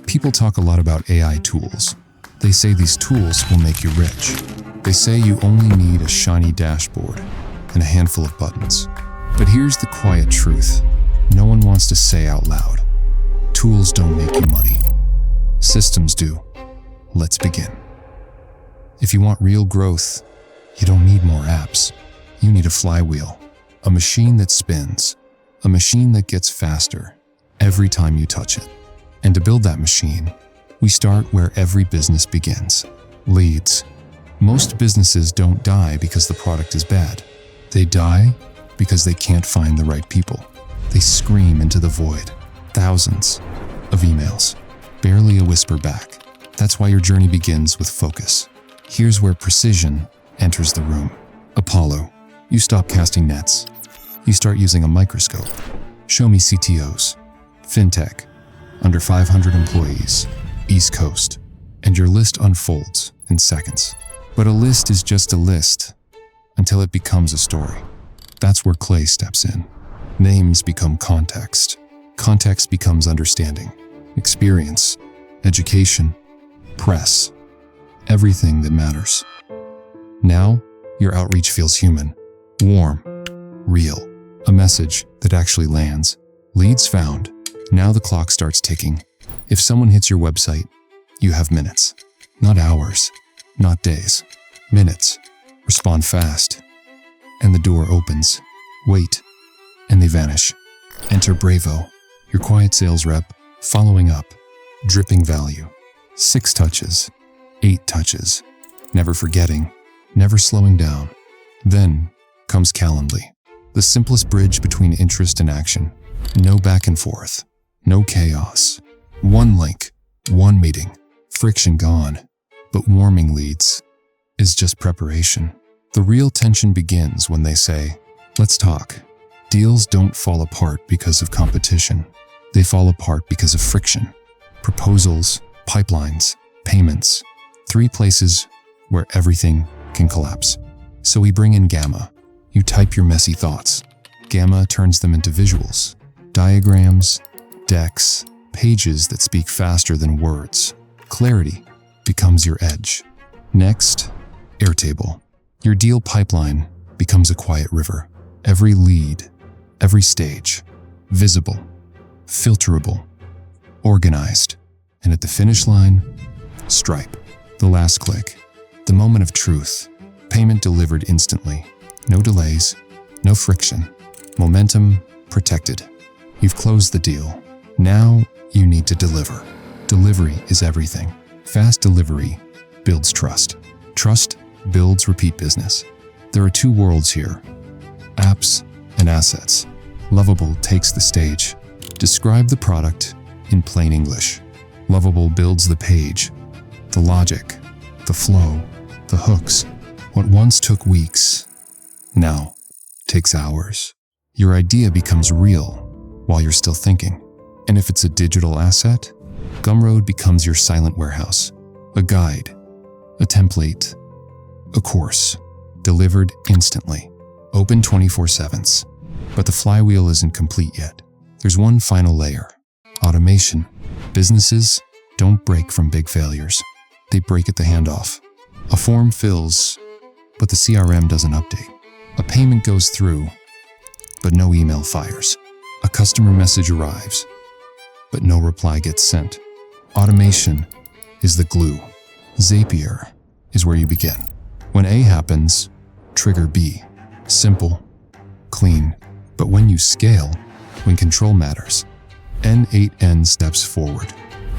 People talk a lot about AI tools. They say these tools will make you rich. They say you only need a shiny dashboard and a handful of buttons. But here's the quiet truth no one wants to say out loud. Tools don't make you money. Systems do. Let's begin. If you want real growth, you don't need more apps. You need a flywheel, a machine that spins, a machine that gets faster every time you touch it. And to build that machine, we start where every business begins: leads. Most businesses don't die because the product is bad. They die because they can't find the right people. They scream into the void. Thousands of emails, barely a whisper back. That's why your journey begins with focus. Here's where precision enters the room. Apollo, you stop casting nets. You start using a microscope. Show me CTOs. Fintech, under 500 employees, East Coast, and your list unfolds in seconds. But a list is just a list until it becomes a story. That's where Clay steps in. Names become context. Context becomes understanding, experience, education, press, everything that matters. Now, your outreach feels human, warm, real, a message that actually lands. Leads found. Now the clock starts ticking. If someone hits your website, you have minutes, not hours, not days, minutes. Respond fast, and the door opens. Wait, and they vanish. Enter Bravo, your quiet sales rep, following up, dripping value. 6 touches, 8 touches, never forgetting, never slowing down. Then comes Calendly, the simplest bridge between interest and action. No back and forth, no chaos. One link, one meeting, friction gone. But warming leads is just preparation. The real tension begins when they say, let's talk. Deals don't fall apart because of competition. They fall apart because of friction. Proposals, pipelines, payments. 3 places where everything can collapse. So we bring in Gamma. You type your messy thoughts. Gamma turns them into visuals, diagrams, decks, pages that speak faster than words. Clarity becomes your edge. Next, Airtable. Your deal pipeline becomes a quiet river. Every lead, every stage, visible, filterable, organized. And at the finish line, Stripe. The last click, the moment of truth. Payment delivered instantly. No delays, no friction. Momentum protected. You've closed the deal. Now you need to deliver. Delivery is everything. Fast delivery builds trust. Trust builds repeat business. There are 2 worlds here: apps and assets. Lovable takes the stage. Describe the product in plain English. Lovable builds the page, the logic, the flow, the hooks. What once took weeks now takes hours. Your idea becomes real while you're still thinking. And if it's a digital asset, Gumroad becomes your silent warehouse. A guide, a template, a course, delivered instantly. Open 24/7. But the flywheel isn't complete yet. There's one final layer: automation. Businesses don't break from big failures. They break at the handoff. A form fills, but the CRM doesn't update. A payment goes through, but no email fires. A customer message arrives, but no reply gets sent. Automation is the glue. Zapier is where you begin. When A happens, trigger B. Simple, clean. But when you scale, when control matters, N8N steps forward.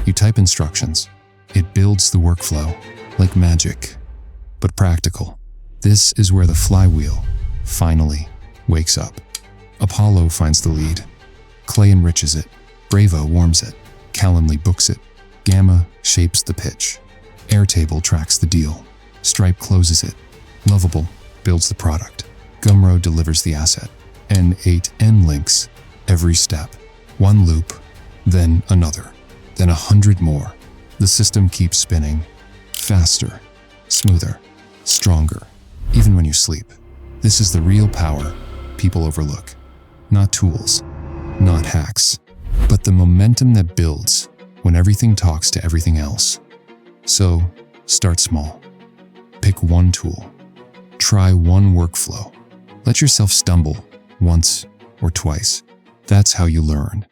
You type instructions. It builds the workflow like magic, but practical. This is where the flywheel finally wakes up. Apollo finds the lead. Clay enriches it. Bravo warms it. Calendly books it. Gamma shapes the pitch. Airtable tracks the deal. Stripe closes it. Lovable builds the product. Gumroad delivers the asset. N8N links every step. One loop, then another, then 100 more. The system keeps spinning. Faster, smoother, stronger, even when you sleep. This is the real power people overlook. Not tools, not hacks, but the momentum that builds when everything talks to everything else. So, start small. Pick one tool. Try one workflow. Let yourself stumble once or twice. That's how you learn.